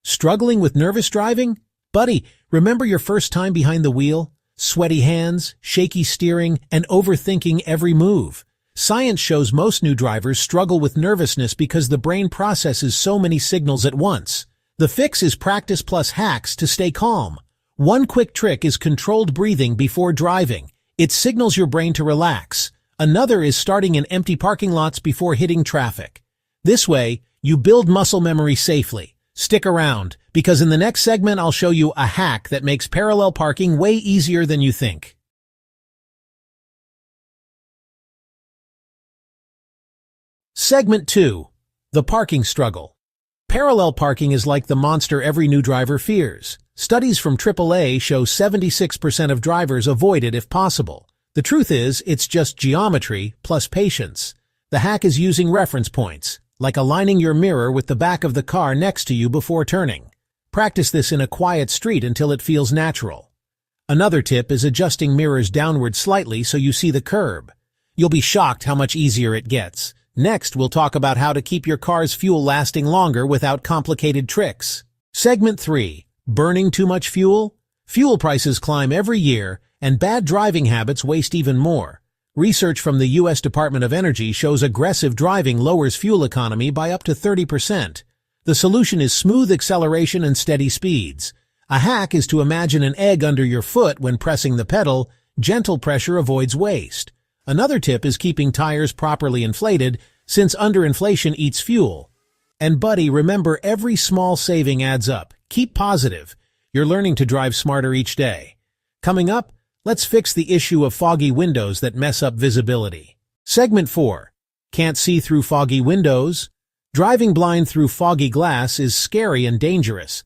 Struggling with nervous driving? Buddy, remember your first time behind the wheel? Sweaty hands, shaky steering, and overthinking every move. Science shows most new drivers struggle with nervousness because the brain processes so many signals at once. The fix is practice plus hacks to stay calm. One quick trick is controlled breathing before driving. It signals your brain to relax. Another is starting in empty parking lots before hitting traffic. This way, you build muscle memory safely. Stick around, because in the next segment I'll show you a hack that makes parallel parking way easier than you think. Segment 2. The Parking Struggle. Parallel parking is like the monster every new driver fears. Studies from AAA show 76% of drivers avoid it if possible. The truth is, it's just geometry plus patience. The hack is using reference points, like aligning your mirror with the back of the car next to you before turning. Practice this in a quiet street until it feels natural. Another tip is adjusting mirrors downward slightly so you see the curb. You'll be shocked how much easier it gets. Next, we'll talk about how to keep your car's fuel lasting longer without complicated tricks. Segment 3. Burning too much fuel? Fuel prices climb every year, and bad driving habits waste even more. Research from the U.S. Department of Energy shows aggressive driving lowers fuel economy by up to 30%. The solution is smooth acceleration and steady speeds. A hack is to imagine an egg under your foot when pressing the pedal. Gentle pressure avoids waste. Another tip is keeping tires properly inflated, since underinflation eats fuel. And buddy, remember, every small saving adds up. Keep positive. You're learning to drive smarter each day. Coming up, let's fix the issue of foggy windows that mess up visibility. Segment 4. Can't see through foggy windows? Driving blind through foggy glass is scary and dangerous.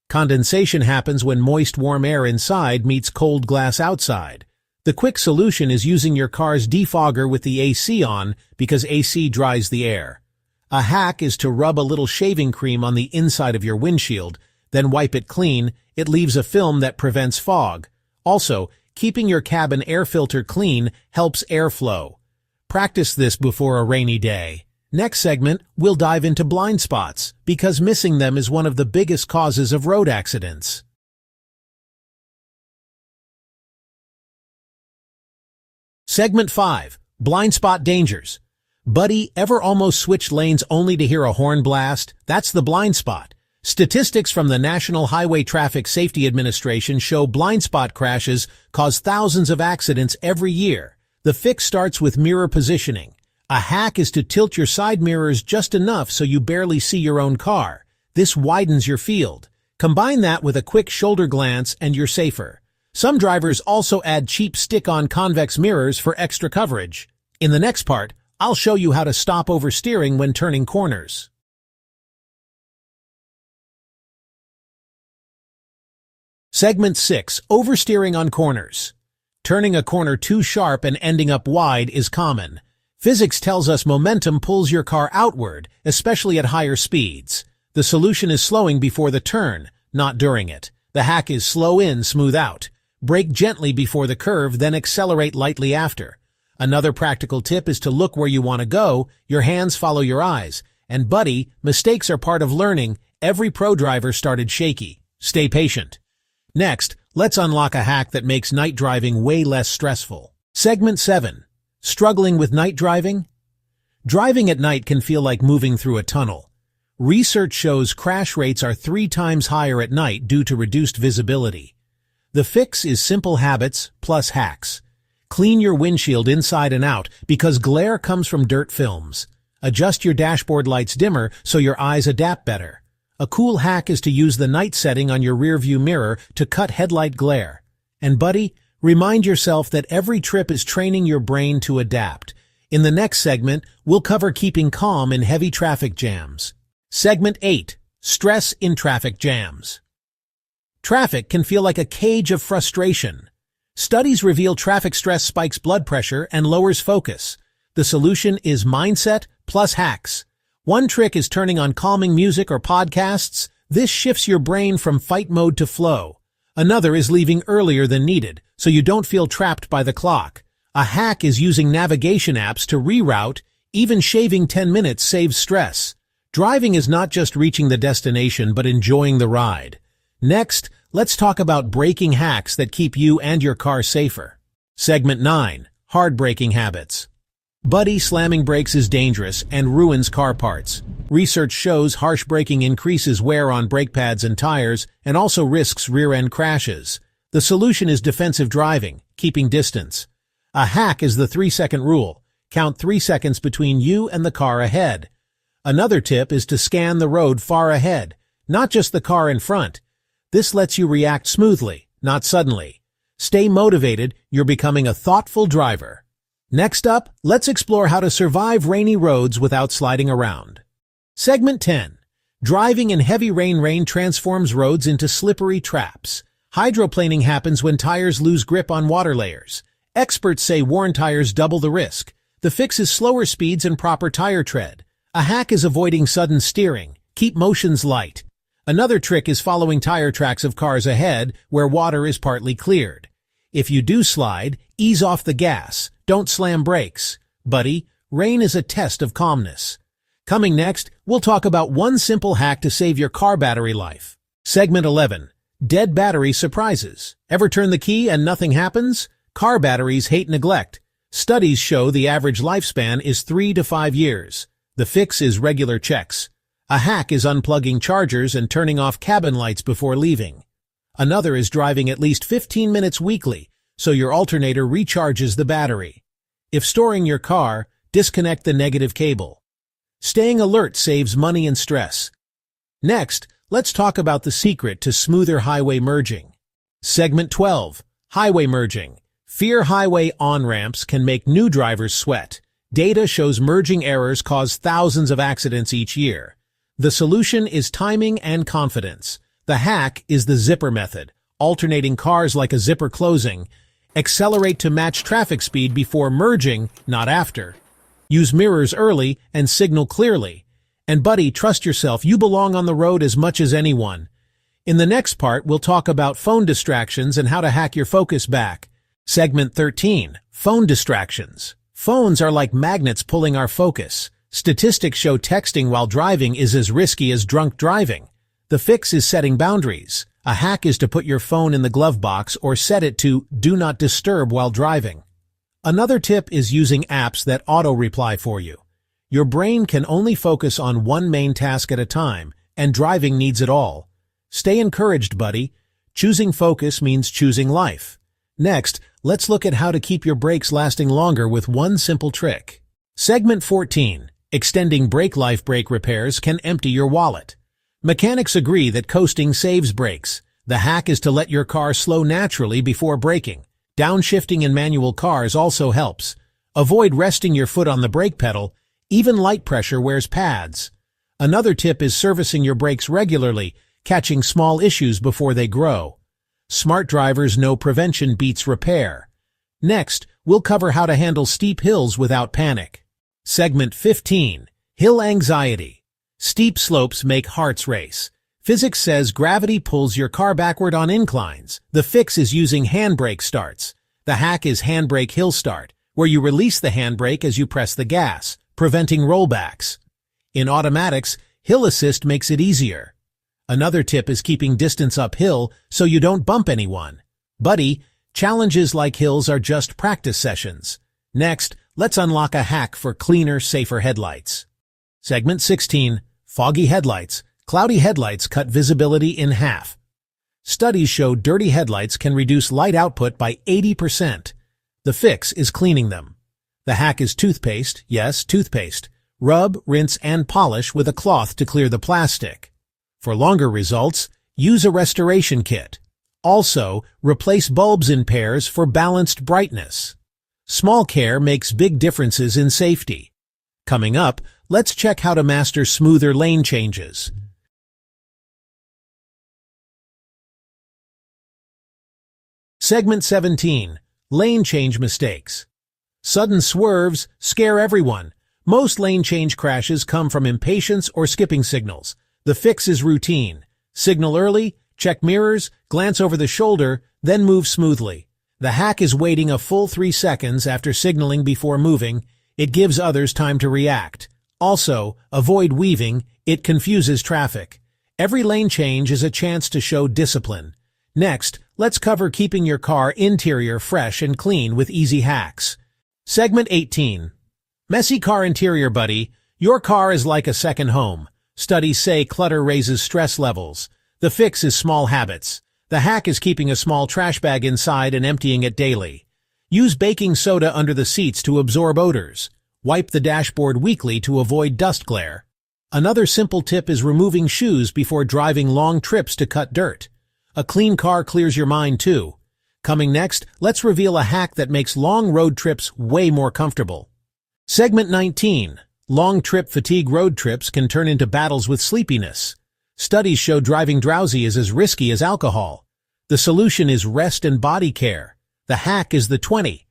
Condensation happens when moist, warm air inside meets cold glass outside. The quick solution is using your car's defogger with the AC on, because AC dries the air. A hack is to rub a little shaving cream on the inside of your windshield, then wipe it clean. It leaves a film that prevents fog. Also, keeping your cabin air filter clean helps airflow. Practice this before a rainy day. Next segment, we'll dive into blind spots, because missing them is one of the biggest causes of road accidents. Segment 5. Blind spot dangers. Buddy, ever almost switched lanes only to hear a horn blast? That's the blind spot. Statistics from the National Highway Traffic Safety Administration show blind spot crashes cause thousands of accidents every year. The fix starts with mirror positioning. A hack is to tilt your side mirrors just enough so you barely see your own car. This widens your field. Combine that with a quick shoulder glance and you're safer. Some drivers also add cheap stick-on convex mirrors for extra coverage. In the next part, I'll show you how to stop oversteering when turning corners. Segment 6. Oversteering on corners. Turning a corner too sharp and ending up wide is common. Physics tells us momentum pulls your car outward, especially at higher speeds. The solution is slowing before the turn, not during it. The hack is slow in, smooth out. Brake gently before the curve, then accelerate lightly after. Another practical tip is to look where you want to go. Your hands follow your eyes. And buddy, mistakes are part of learning. Every pro driver started shaky. Stay patient. Next, let's unlock a hack that makes night driving way less stressful. Segment 7. Struggling with night driving? Driving at night can feel like moving through a tunnel. Research shows crash rates are 3 times higher at night due to reduced visibility. The fix is simple habits plus hacks. Clean your windshield inside and out because glare comes from dirt films. Adjust your dashboard lights dimmer so your eyes adapt better. A cool hack is to use the night setting on your rearview mirror to cut headlight glare. And buddy, remind yourself that every trip is training your brain to adapt. In the next segment, we'll cover keeping calm in heavy traffic jams. Segment 8. Stress in traffic jams. Traffic can feel like a cage of frustration. Studies reveal traffic stress spikes blood pressure and lowers focus. The solution is mindset plus hacks. One trick is turning on calming music or podcasts. This shifts your brain from fight mode to flow. Another is leaving earlier than needed, so you don't feel trapped by the clock. A hack is using navigation apps to reroute. Even shaving 10 minutes saves stress. Driving is not just reaching the destination but enjoying the ride. Next, let's talk about braking hacks that keep you and your car safer. Segment 9. Hard braking habits. Buddy, slamming brakes is dangerous and ruins car parts. Research shows harsh braking increases wear on brake pads and tires and also risks rear-end crashes. The solution is defensive driving, keeping distance. A hack is the 3-second rule. Count 3 seconds between you and the car ahead. Another tip is to scan the road far ahead, not just the car in front. This lets you react smoothly, not suddenly. Stay motivated, you're becoming a thoughtful driver. Next up, let's explore how to survive rainy roads without sliding around. Segment 10. Driving in heavy rain transforms roads into slippery traps. Hydroplaning happens when tires lose grip on water layers. Experts say worn tires double the risk. The fix is slower speeds and proper tire tread. A hack is avoiding sudden steering. Keep motions light. Another trick is following tire tracks of cars ahead where water is partly cleared. If you do slide, ease off the gas. Don't slam brakes. Buddy, rain is a test of calmness. Coming next, we'll talk about one simple hack to save your car battery life. Segment 11. Dead battery surprises. Ever turn the key and nothing happens? Car batteries hate neglect. Studies show the average lifespan is 3 to 5 years. The fix is regular checks. A hack is unplugging chargers and turning off cabin lights before leaving. Another is driving at least 15 minutes weekly, so your alternator recharges the battery. If storing your car, disconnect the negative cable. Staying alert saves money and stress. Next, let's talk about the secret to smoother highway merging. Segment 12. Highway merging. Fear highway on-ramps can make new drivers sweat. Data shows merging errors cause thousands of accidents each year. The solution is timing and confidence. The hack is the zipper method, alternating cars like a zipper closing. Accelerate to match traffic speed before merging, not after. Use mirrors early and signal clearly. And buddy, trust yourself, you belong on the road as much as anyone. In the next part, we'll talk about phone distractions and how to hack your focus back. Segment 13. Phone distractions. Phones are like magnets pulling our focus. Statistics show texting while driving is as risky as drunk driving. The fix is setting boundaries. A hack is to put your phone in the glove box or set it to Do Not Disturb while driving. Another tip is using apps that auto-reply for you. Your brain can only focus on one main task at a time, and driving needs it all. Stay encouraged, buddy. Choosing focus means choosing life. Next, let's look at how to keep your brakes lasting longer with one simple trick. Segment 14. Extending brake life. Brake repairs can empty your wallet. Mechanics agree that coasting saves brakes. The hack is to let your car slow naturally before braking. Downshifting in manual cars also helps. Avoid resting your foot on the brake pedal. Even light pressure wears pads. Another tip is servicing your brakes regularly, catching small issues before they grow. Smart drivers know prevention beats repair. Next, we'll cover how to handle steep hills without panic. Segment 15. Hill anxiety. Steep slopes make hearts race. Physics says gravity pulls your car backward on inclines. The fix is using handbrake starts. The hack is handbrake hill start, where you release the handbrake as you press the gas, preventing rollbacks. In automatics, hill assist makes it easier. Another tip is keeping distance uphill so you don't bump anyone. Buddy, challenges like hills are just practice sessions. Next, let's unlock a hack for cleaner, safer headlights. Segment 16. Foggy headlights. Cloudy headlights cut visibility in half. Studies show dirty headlights can reduce light output by 80%. The fix is cleaning them. The hack is toothpaste, yes, toothpaste. Rub, rinse, and polish with a cloth to clear the plastic. For longer results, use a restoration kit. Also, replace bulbs in pairs for balanced brightness. Small care makes big differences in safety. Coming up, let's check how to master smoother lane changes. Segment 17. Lane change mistakes. Sudden swerves scare everyone. Most lane change crashes come from impatience or skipping signals. The fix is routine. Signal early, check mirrors, glance over the shoulder, then move smoothly. The hack is waiting a full 3 seconds after signaling before moving. It gives others time to react. Also, avoid weaving. It confuses traffic. Every lane change is a chance to show discipline. Next, let's cover keeping your car interior fresh and clean with easy hacks. Segment 18. Messy car interior buddy. Your car is like a second home. Studies say clutter raises stress levels. The fix is small habits. The hack is keeping a small trash bag inside and emptying it daily. Use baking soda under the seats to absorb odors. Wipe the dashboard weekly to avoid dust glare. Another simple tip is removing shoes before driving long trips to cut dirt. A clean car clears your mind too. Coming next, let's reveal a hack that makes long road trips way more comfortable. Segment 19. Long trip fatigue. Road trips can turn into battles with sleepiness. Studies show driving drowsy is as risky as alcohol. The solution is rest and body care. The hack is the 20-20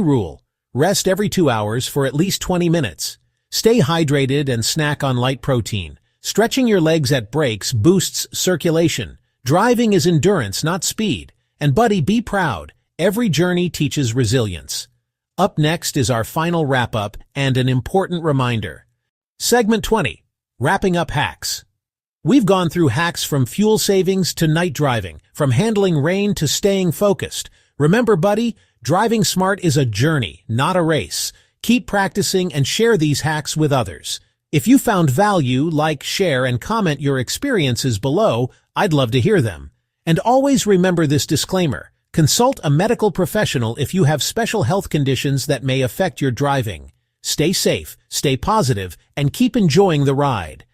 rule. Rest every 2 hours for at least 20 minutes. Stay hydrated and snack on light protein. Stretching your legs at breaks boosts circulation. Driving is endurance, not speed. And buddy, be proud. Every journey teaches resilience. Up next is our final wrap-up and an important reminder. Segment 20. Wrapping up hacks. We've gone through hacks from fuel savings to night driving, from handling rain to staying focused. Remember, buddy, driving smart is a journey, not a race. Keep practicing and share these hacks with others. If you found value, like, share, and comment your experiences below. I'd love to hear them. And always remember this disclaimer. Consult a medical professional if you have special health conditions that may affect your driving. Stay safe, stay positive, and keep enjoying the ride.